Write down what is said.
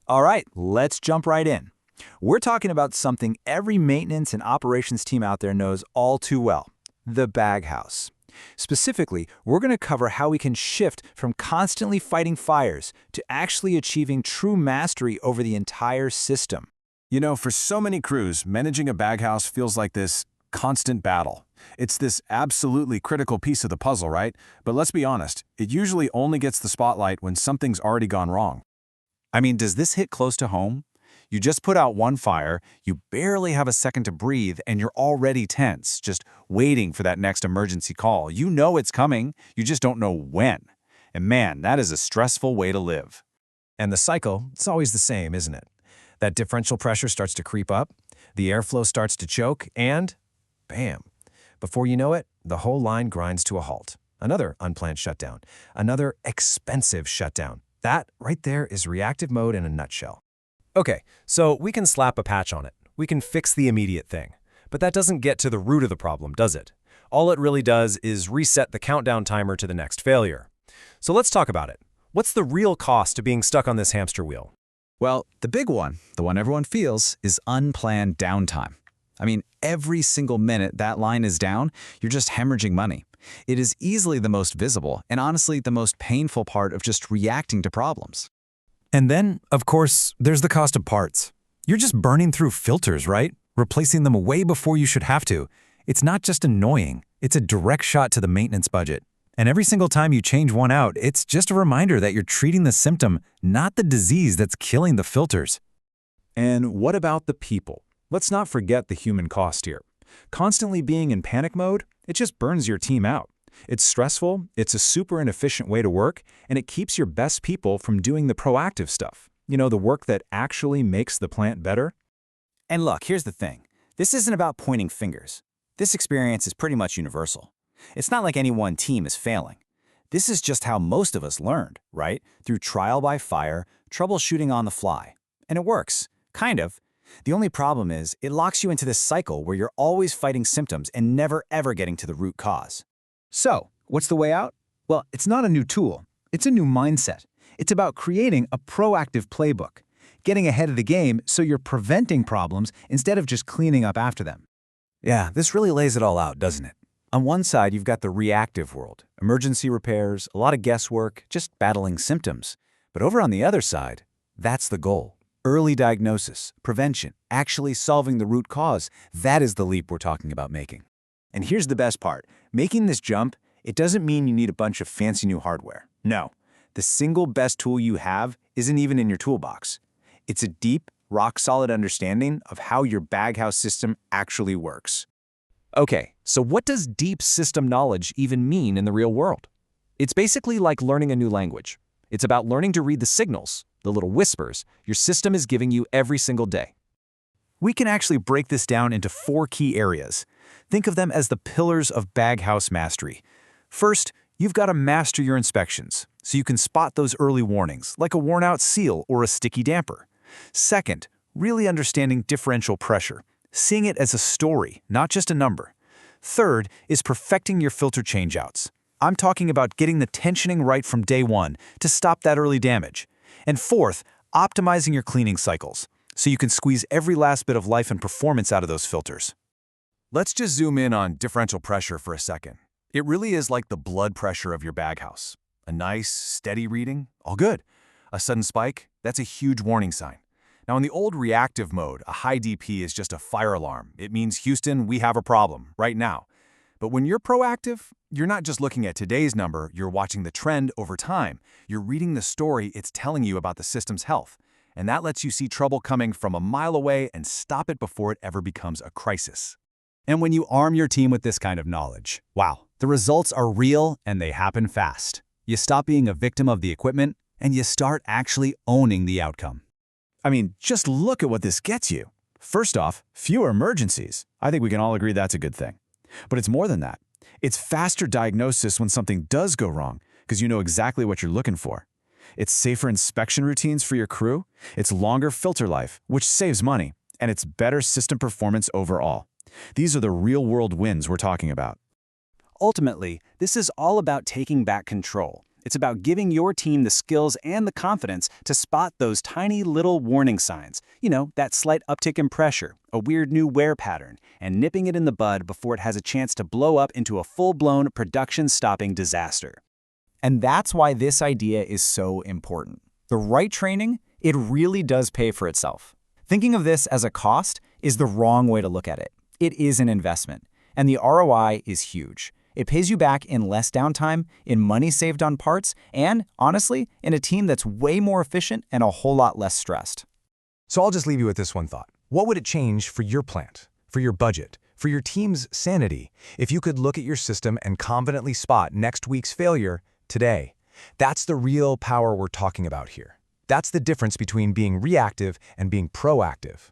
All right, let's jump right in. We're talking about something every maintenance and operations team out there knows all too well, the Baghouse. Specifically, we're going to cover how we can shift from constantly fighting fires to actually achieving true mastery over the entire system. You know, for so many crews, managing a baghouse feels like this constant battle. It's this absolutely critical piece of the puzzle, right? But let's be honest, it usually only gets the spotlight when something's already gone wrong. I mean, does this hit close to home? You just put out one fire, you barely have a second to breathe, and you're already tense, just waiting for that next emergency call. You know it's coming, you just don't know when. And man, that is a stressful way to live. And the cycle, it's always the same, isn't it? That differential pressure starts to creep up, the airflow starts to choke, and bam. Before you know it, the whole line grinds to a halt. Another unplanned shutdown, another expensive shutdown. That right there is reactive mode in a nutshell. Okay, so we can slap a patch on it. We can fix the immediate thing. But that doesn't get to the root of the problem, does it? All it really does is reset the countdown timer to the next failure. So let's talk about it. What's the real cost to being stuck on this hamster wheel? Well, the big one, the one everyone feels, is unplanned downtime. I mean, every single minute that line is down, you're just hemorrhaging money. It is easily the most visible and honestly the most painful part of just reacting to problems. And then, of course, there's the cost of parts. You're just burning through filters, right? Replacing them way before you should have to. It's not just annoying, it's a direct shot to the maintenance budget. And every single time you change one out, it's just a reminder that you're treating the symptom, not the disease that's killing the filters. And what about the people? Let's not forget the human cost here. Constantly being in panic mode, it just burns your team out. It's stressful, it's a super inefficient way to work, and it keeps your best people from doing the proactive stuff. You know, the work that actually makes the plant better. And look, here's the thing. This isn't about pointing fingers. This experience is pretty much universal. It's not like any one team is failing. This is just how most of us learned, right? Through trial by fire, troubleshooting on the fly. And it works, kind of. The only problem is, it locks you into this cycle where you're always fighting symptoms and never ever getting to the root cause. So, what's the way out? Well, it's not a new tool. It's a new mindset. It's about creating a proactive playbook, getting ahead of the game so you're preventing problems instead of just cleaning up after them. Yeah, this really lays it all out, doesn't it? On one side, you've got the reactive world, emergency repairs, a lot of guesswork, just battling symptoms. But over on the other side, that's the goal. Early diagnosis, prevention, actually solving the root cause. That is the leap we're talking about making. And here's the best part. Making this jump, it doesn't mean you need a bunch of fancy new hardware. No, the single best tool you have isn't even in your toolbox. It's a deep, rock-solid understanding of how your Baghouse system actually works. Okay, so what does deep system knowledge even mean in the real world? It's basically like learning a new language. It's about learning to read the signals, the little whispers, your system is giving you every single day. We can actually break this down into 4 key areas. Think of them as the pillars of Baghouse mastery. First, you've got to master your inspections, so you can spot those early warnings, like a worn-out seal or a sticky damper. Second, really understanding differential pressure, seeing it as a story, not just a number. Third is perfecting your filter changeouts. I'm talking about getting the tensioning right from day one to stop that early damage. And fourth, optimizing your cleaning cycles, so you can squeeze every last bit of life and performance out of those filters. Let's just zoom in on differential pressure for a second. It really is like the blood pressure of your baghouse. A nice, steady reading, all good. A sudden spike, that's a huge warning sign. Now in the old reactive mode, a high DP is just a fire alarm. It means, Houston, we have a problem, right now. But when you're proactive, you're not just looking at today's number, you're watching the trend over time. You're reading the story it's telling you about the system's health. And that lets you see trouble coming from a mile away and stop it before it ever becomes a crisis. And when you arm your team with this kind of knowledge, wow, the results are real and they happen fast. You stop being a victim of the equipment and you start actually owning the outcome. I mean, just look at what this gets you. First off, fewer emergencies. I think we can all agree that's a good thing. But it's more than that. It's faster diagnosis when something does go wrong, because you know exactly what you're looking for. It's safer inspection routines for your crew. It's longer filter life, which saves money. And it's better system performance overall. These are the real-world wins we're talking about. Ultimately, this is all about taking back control. It's about giving your team the skills and the confidence to spot those tiny little warning signs. You know, that slight uptick in pressure, a weird new wear pattern, and nipping it in the bud before it has a chance to blow up into a full-blown production-stopping disaster. And that's why this idea is so important. The right training, it really does pay for itself. Thinking of this as a cost is the wrong way to look at it. It is an investment, and the ROI is huge. It pays you back in less downtime, in money saved on parts, and, honestly, in a team that's way more efficient and a whole lot less stressed. So I'll just leave you with this one thought. What would it change for your plant, for your budget, for your team's sanity, if you could look at your system and confidently spot next week's failure today? That's the real power we're talking about here. That's the difference between being reactive and being proactive.